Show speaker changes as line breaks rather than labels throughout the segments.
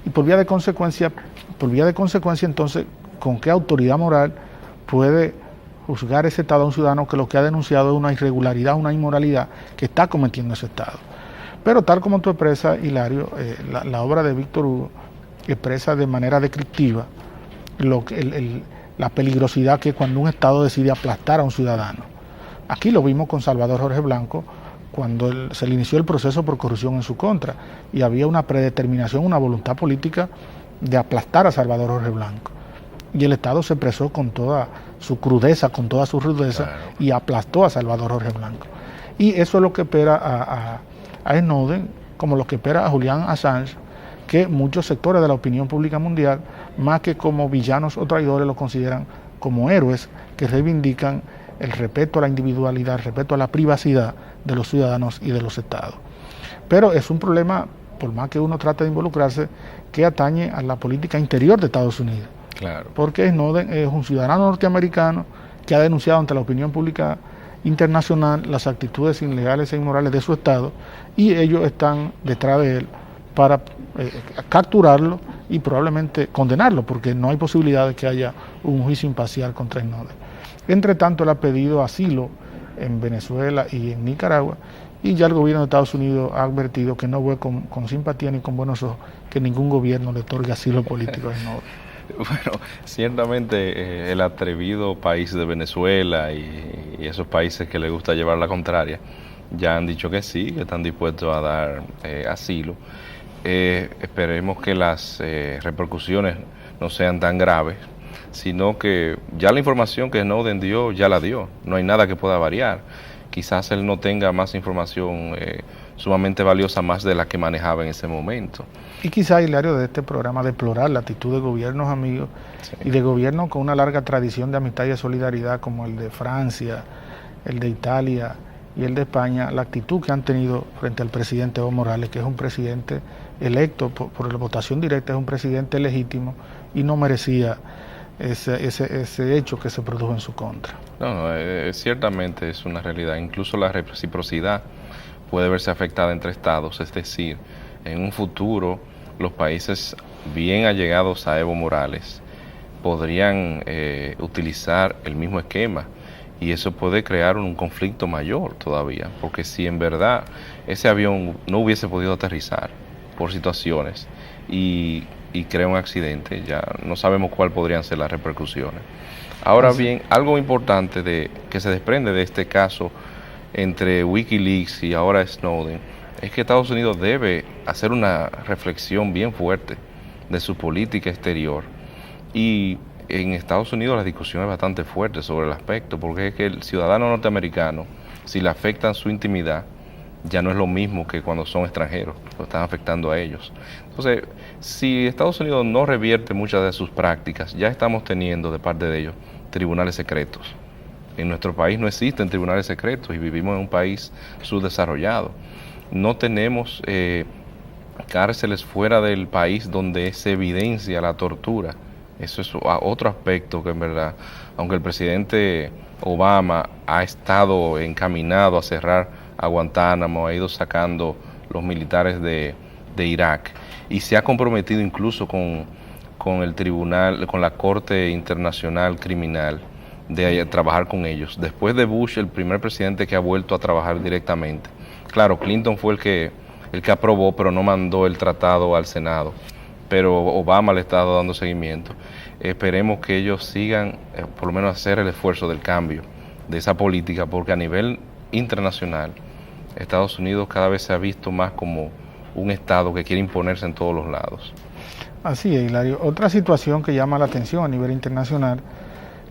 Y por vía de consecuencia entonces, ¿con qué autoridad moral puede juzgar ese Estado a un ciudadano que lo que ha denunciado es una irregularidad, una inmoralidad que está cometiendo ese Estado? Pero tal como tú expresas, Hilario, la obra de Víctor Hugo expresa de manera descriptiva la peligrosidad que es cuando un Estado decide aplastar a un ciudadano. Aquí lo vimos con Salvador Jorge Blanco, cuando se le inició el proceso por corrupción en su contra, y había una predeterminación, una voluntad política de aplastar a Salvador Jorge Blanco. Y el Estado se expresó con toda su crudeza, con toda su rudeza, claro, y aplastó a Salvador Jorge Blanco. Y eso es lo que espera a Snowden, como lo que espera a Julian Assange, que muchos sectores de la opinión pública mundial, más que como villanos o traidores, lo consideran como héroes que reivindican el respeto a la individualidad, el respeto a la privacidad de los ciudadanos y de los estados. Pero es un problema, por más que uno trate de involucrarse, que atañe a la política interior de Estados Unidos.
Claro.
Porque Snowden es un ciudadano norteamericano que ha denunciado ante la opinión pública internacional las actitudes ilegales e inmorales de su estado, y ellos están detrás de él para capturarlo y probablemente condenarlo, porque no hay posibilidad de que haya un juicio imparcial contra Snowden. Entre tanto, él ha pedido asilo en Venezuela y en Nicaragua, y ya el gobierno de Estados Unidos ha advertido que no ve con simpatía ni con buenos ojos que ningún gobierno le otorgue asilo político a Snowden.
Bueno, ciertamente el atrevido país de Venezuela y esos países que les gusta llevar la contraria ya han dicho que sí, que están dispuestos a dar asilo. Esperemos que las repercusiones no sean tan graves, sino que ya la información que Snowden dio, ya la dio, no hay nada que pueda variar. Quizás él no tenga más información sumamente valiosa, más de la que manejaba en ese momento.
Y quizá, Hilario, de este programa deplorar la actitud de gobiernos amigos, sí, y de gobiernos con una larga tradición de amistad y de solidaridad, como el de Francia, el de Italia y el de España, la actitud que han tenido frente al presidente Evo Morales, que es un presidente electo por la votación directa, es un presidente legítimo y no merecía ese hecho que se produjo en su contra.
No, ciertamente es una realidad. Incluso la reciprocidad puede verse afectada entre estados, es decir, en un futuro los países bien allegados a Evo Morales podrían utilizar el mismo esquema, y eso puede crear un conflicto mayor todavía, porque si en verdad ese avión no hubiese podido aterrizar por situaciones y crea un accidente, ya no sabemos cuáles podrían ser las repercusiones. Ahora bien, algo importante que se desprende de este caso entre Wikileaks y ahora Snowden es que Estados Unidos debe hacer una reflexión bien fuerte de su política exterior, y en Estados Unidos la discusión es bastante fuerte sobre el aspecto, porque es que el ciudadano norteamericano, si le afectan su intimidad, ya no es lo mismo que cuando son extranjeros, lo están afectando a ellos. Entonces, si Estados Unidos no revierte muchas de sus prácticas, ya estamos teniendo de parte de ellos tribunales secretos. En nuestro país no existen tribunales secretos y vivimos en un país subdesarrollado. No tenemos cárceles fuera del país donde se evidencia la tortura. Eso es otro aspecto que en verdad, aunque el presidente Obama ha estado encaminado a cerrar a Guantánamo, ha ido sacando los militares de Irak y se ha comprometido incluso con el tribunal, con la Corte Internacional Criminal, de trabajar con ellos. Después de Bush, el primer presidente que ha vuelto a trabajar directamente. Claro, Clinton fue el que aprobó, pero no mandó el tratado al Senado. Pero Obama le está dando seguimiento. Esperemos que ellos sigan, por lo menos hacer el esfuerzo del cambio de esa política, porque a nivel internacional, Estados Unidos cada vez se ha visto más como un Estado que quiere imponerse en todos los lados.
Así es, Hilario. Otra situación que llama la atención a nivel internacional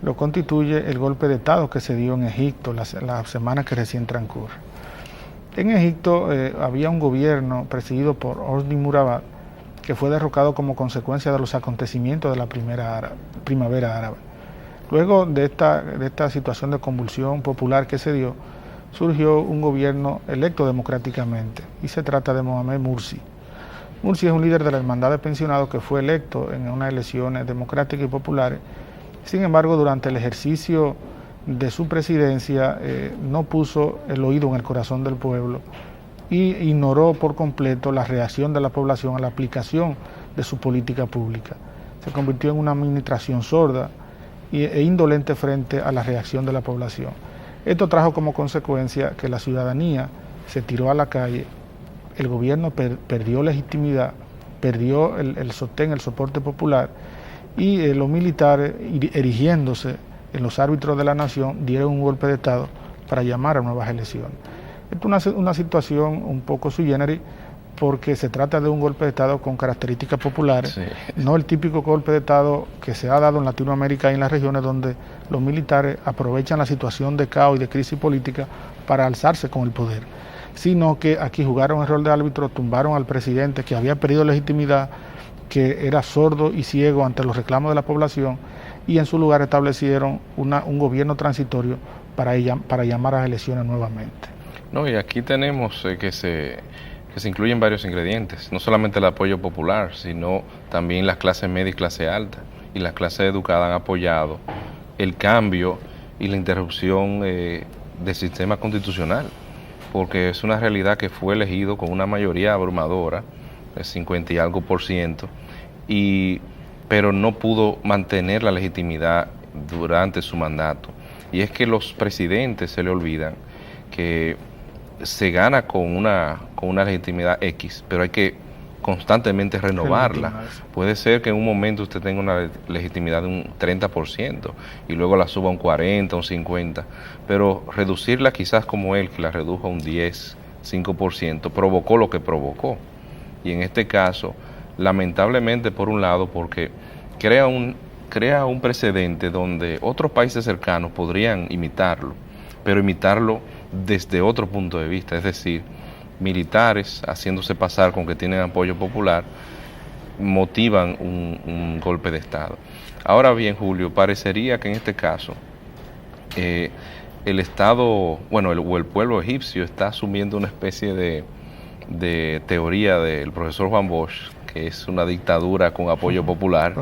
lo constituye el golpe de Estado que se dio en Egipto la semana que recién transcurre. En Egipto había un gobierno presidido por Hosni Mubarak, que fue derrocado como consecuencia de los acontecimientos de la primavera árabe. Luego de esta situación de convulsión popular que se dio, surgió un gobierno electo democráticamente, y se trata de Mohamed Morsi. Morsi es un líder de la hermandad de pensionados que fue electo en unas elecciones democráticas y populares. Sin embargo, durante el ejercicio de su presidencia no puso el oído en el corazón del pueblo y ignoró por completo la reacción de la población a la aplicación de su política pública. Se convirtió en una administración sorda e indolente frente a la reacción de la población. Esto trajo como consecuencia que la ciudadanía se tiró a la calle, el gobierno perdió legitimidad, perdió el sostén, el soporte popular, y los militares, erigiéndose en los árbitros de la nación, dieron un golpe de Estado para llamar a nuevas elecciones. Esto es una situación un poco sui generis, porque se trata de un golpe de Estado con características populares, sí, no el típico golpe de Estado que se ha dado en Latinoamérica y en las regiones donde los militares aprovechan la situación de caos y de crisis política para alzarse con el poder, sino que aquí jugaron el rol de árbitro, tumbaron al presidente que había perdido legitimidad, que era sordo y ciego ante los reclamos de la población, y en su lugar establecieron un gobierno transitorio para llamar a las elecciones nuevamente.
No, y aquí tenemos que se incluyen varios ingredientes, no solamente el apoyo popular, sino también las clases media y clase alta, y las clases educadas han apoyado el cambio y la interrupción del sistema constitucional, porque es una realidad que fue elegido con una mayoría abrumadora, el 50 y algo %, pero no pudo mantener la legitimidad durante su mandato. Y es que los presidentes se le olvidan que se gana con una legitimidad X, pero hay que constantemente renovarla. Puede ser que en un momento usted tenga una legitimidad de un 30% y luego la suba a un 40, un 50%, pero reducirla quizás como él, que la redujo a un 10, 5%, provocó lo que provocó. Y en este caso, lamentablemente por un lado, porque crea un precedente donde otros países cercanos podrían imitarlo, pero imitarlo desde otro punto de vista, es decir, militares haciéndose pasar con que tienen apoyo popular, motivan un golpe de Estado. Ahora bien, Julio, parecería que en este caso el Estado, bueno, el pueblo egipcio está asumiendo una especie de teoría del profesor Juan Bosch, que es una dictadura con apoyo popular,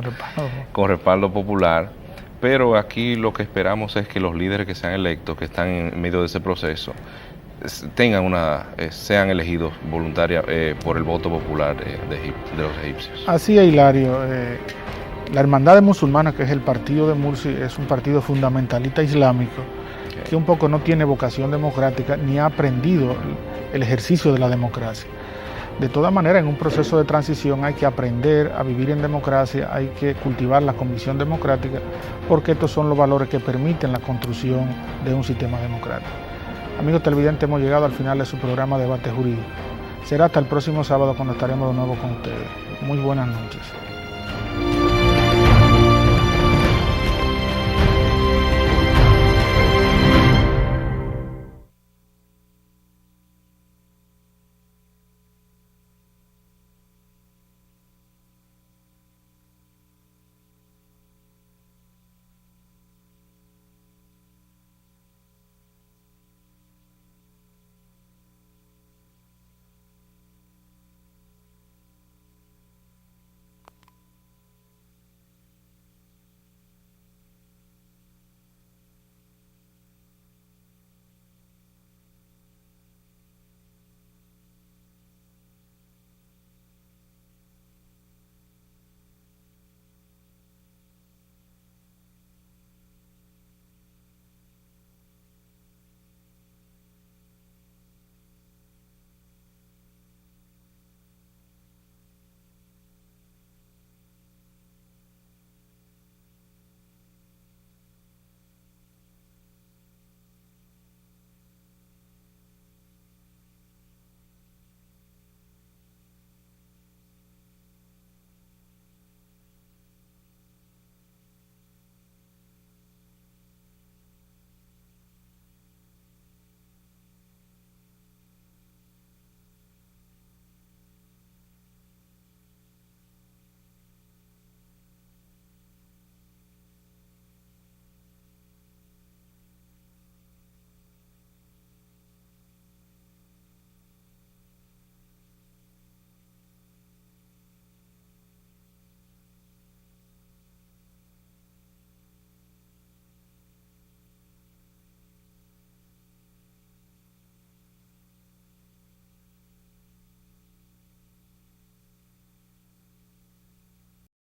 con respaldo popular. Pero aquí lo que esperamos es que los líderes que sean electos, que están en medio de ese proceso, sean elegidos voluntariamente por el voto popular de los egipcios.
Así es, Hilario. La Hermandad de Musulmanes, que es el partido de Mursi, es un partido fundamentalista islámico, que un poco no tiene vocación democrática ni ha aprendido el ejercicio de la democracia. De todas maneras, en un proceso de transición hay que aprender a vivir en democracia, hay que cultivar la convicción democrática, porque estos son los valores que permiten la construcción de un sistema democrático. Amigos televidentes, hemos llegado al final de su programa Debate Jurídico. Será hasta el próximo sábado cuando estaremos de nuevo con ustedes. Muy buenas noches.